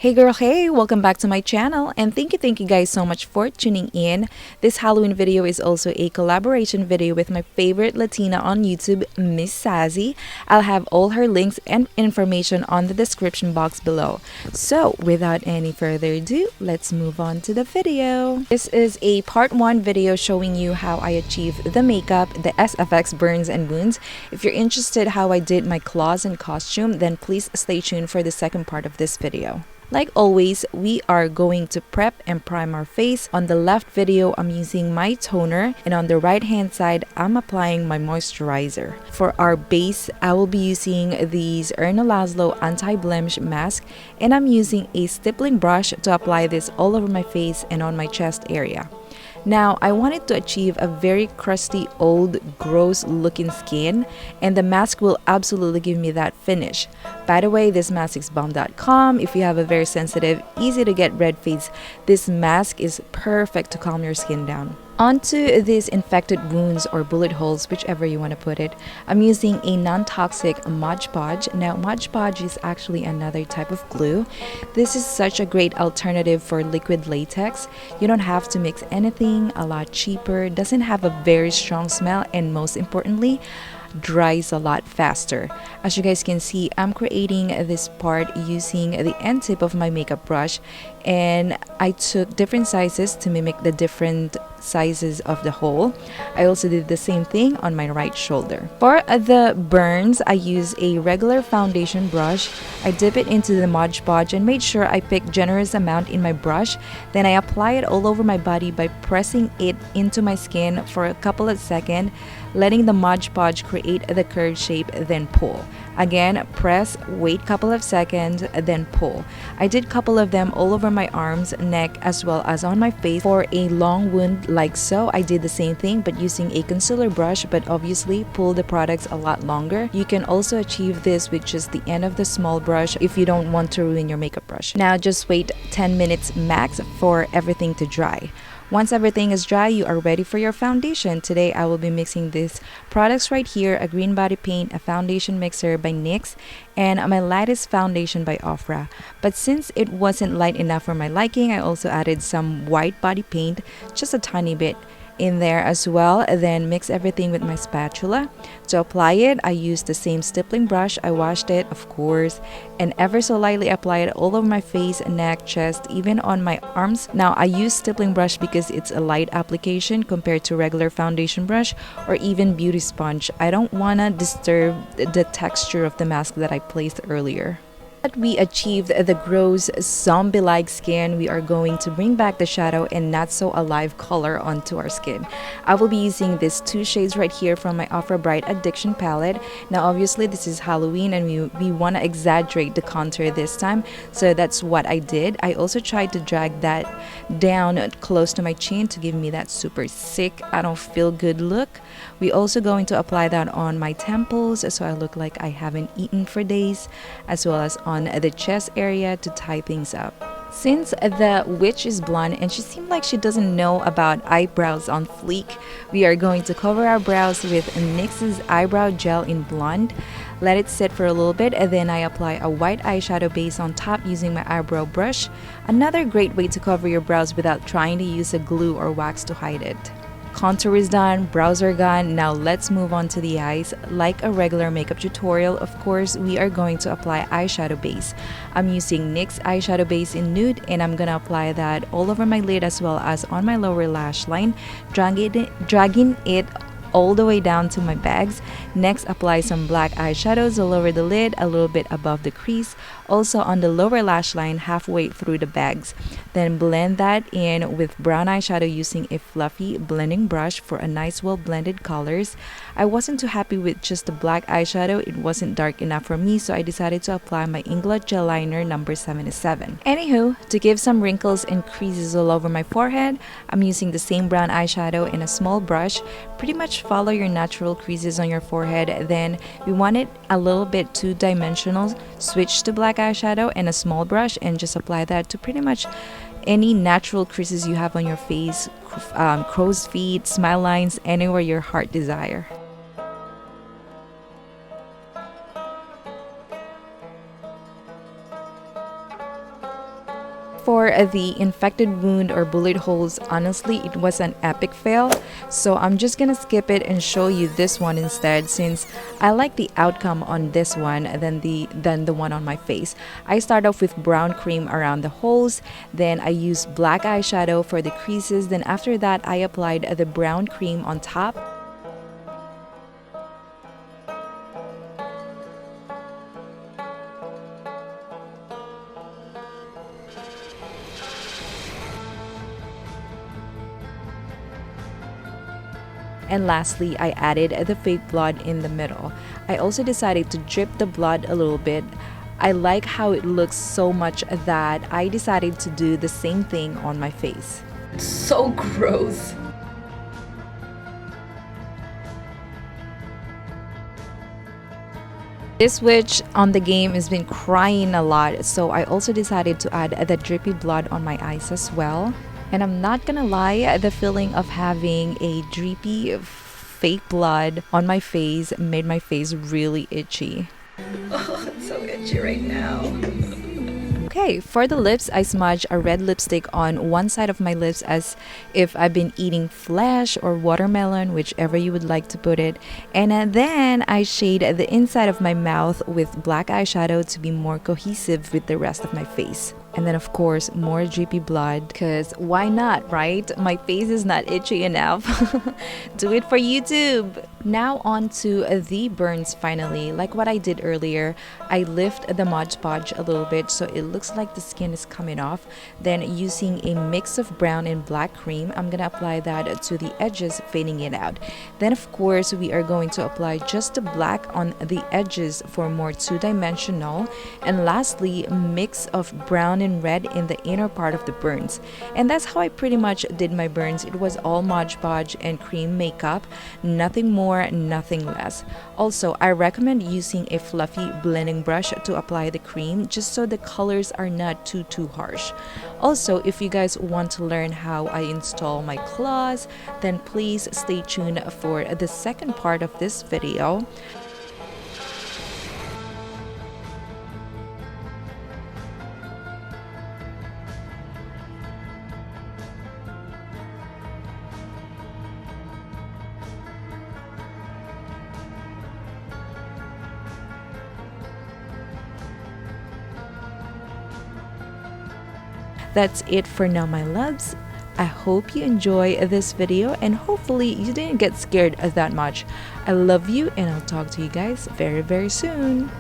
Hey girl, hey, welcome back to my channel and thank you guys so much for tuning in. This Halloween video is also a collaboration video with my favorite Latina on YouTube, Miss Sassy. I'll have all her links and information on the description box below. So without any further ado, let's move on to the video. This is a part 1 video showing you how I achieve the makeup, the SFX burns and wounds. If you're interested how I did my claws and costume, then please stay tuned for the second part of this video. Like always, we are going to prep and prime our face. On the left video, I'm using my toner, and on the right hand side, I'm applying my moisturizer. For our base, I will be using these AirahmorenaTV anti-blemish mask, and I'm using a stippling brush to apply this all over my face and on my chest area. Now, I wanted to achieve a very crusty, old, gross looking skin, and the mask will absolutely give me that finish. By the way, this mask is bomb.com. If you have a very sensitive, easy to get red face, this mask is perfect to calm your skin down. Onto these infected wounds or bullet holes, whichever you want to put it, I'm using a non-toxic Modge Podge. Now, Modge Podge is actually another type of glue. This is such a great alternative for liquid latex. You don't have to mix anything, a lot cheaper, doesn't have a very strong smell, and most importantly, dries a lot faster. As you guys can see, I'm creating this part using the end tip of my makeup brush, and I took different sizes to mimic the different sizes of the hole. I also did the same thing on my right shoulder. For the burns, I use a regular foundation brush. I dip it into the Modge Podge and made sure I pick generous amount in my brush. Then I apply it all over my body by pressing it into my skin for a couple of seconds, letting the Modge Podge create the curved shape, then pull. Again, press, wait couple of seconds, then pull. I did couple of them all over my arms, neck, as well as on my face. For a long wound like so, I did the same thing but using a concealer brush, but obviously pull the products a lot longer. You can also achieve this with just the end of the small brush if you don't want to ruin your makeup brush. Now just wait 10 minutes max for everything to dry. Once everything is dry, you are ready for your foundation. Today, I will be mixing these products right here, a green body paint, a foundation mixer by NYX, and my lightest foundation by OFRA. But since it wasn't light enough for my liking, I also added some white body paint, just a tiny bit in there as well. Then mix everything with my spatula. To apply it, I used the same stippling brush. I washed it, of course, and ever so lightly apply it all over my face, neck, chest, even on my arms. Now, I use stippling brush because it's a light application compared to regular foundation brush or even beauty sponge. I don't want to disturb the texture of the mask that I placed earlier. That we achieved the gross zombie-like skin, we are going to bring back the shadow and not so alive color onto our skin. I will be using these 2 shades right here from my OFRA Bright Addiction palette. Now obviously this is Halloween and we want to exaggerate the contour this time, so that's what I did. I also tried to drag that down close to my chin to give me that super sick, I don't feel good look. We also going to apply that on my temples so I look like I haven't eaten for days, as well as on the chest area to tie things up. Since the witch is blonde and she seemed like she doesn't know about eyebrows on fleek, we are going to cover our brows with NYX's eyebrow gel in blonde. Let it sit for a little bit, and then I apply a white eyeshadow base on top using my eyebrow brush. Another great way to cover your brows without trying to use a glue or wax to hide it. Contour is done, brows are gone. Now let's move on to the eyes. Like a regular makeup tutorial, of course, we are going to apply eyeshadow base. I'm using NYX eyeshadow base in Nude, and I'm gonna apply that all over my lid as well as on my lower lash line, dragging it all the way down to my bags. Next, apply some black eyeshadows all over the lid, a little bit above the crease, also on the lower lash line halfway through the bags. Then blend that in with brown eyeshadow using a fluffy blending brush for a nice well blended colors. I wasn't too happy with just the black eyeshadow, it wasn't dark enough for me, so I decided to apply my INGLOT gel liner number 77. Anywho, to give some wrinkles and creases all over my forehead, I'm using the same brown eyeshadow in a small brush. Pretty much follow your natural creases on your forehead. Then we want it a little bit two-dimensional. Switch to black eyeshadow and a small brush and just apply that to pretty much any natural creases you have on your face, crow's feet, smile lines, anywhere your heart desire. for the infected wound or bullet holes, honestly, it was an epic fail. So I'm just gonna skip it and show you this one instead, since I like the outcome on this one than the one on my face. I start off with brown cream around the holes, then I use black eyeshadow for the creases, then after that I applied the brown cream on top. And lastly, I added the fake blood in the middle. I also decided to drip the blood a little bit. I like how it looks so much that I decided to do the same thing on my face. It's so gross. This witch on the game has been crying a lot, so I also decided to add the drippy blood on my eyes as well. And I'm not gonna lie, the feeling of having a drippy fake blood on my face made my face really itchy. Oh, it's so itchy right now. Okay, for the lips, I smudge a red lipstick on one side of my lips as if I've been eating flesh or watermelon, whichever you would like to put it. And then I shade the inside of my mouth with black eyeshadow to be more cohesive with the rest of my face. And then of course, more drippy blood, because why not, right? My face is not itchy enough. Do it for YouTube! Now on to the burns finally. Like what I did earlier, I lift the Modge Podge a little bit so it looks like the skin is coming off. Then using a mix of brown and black cream, I'm gonna apply that to the edges, fading it out. Then of course, we are going to apply just the black on the edges for more two-dimensional. And lastly, a mix of brown and red in the inner part of the burns. And that's how I pretty much did my burns. It was all Modge Podge and cream makeup, nothing more, nothing less. Also, I recommend using a fluffy blending brush to apply the cream, just so the colors are not too harsh. Also, if you guys want to learn how I install my claws, then please stay tuned for the second part of this video. That's it for now, my loves. I hope you enjoy this video and hopefully you didn't get scared that much. I love you and I'll talk to you guys very soon.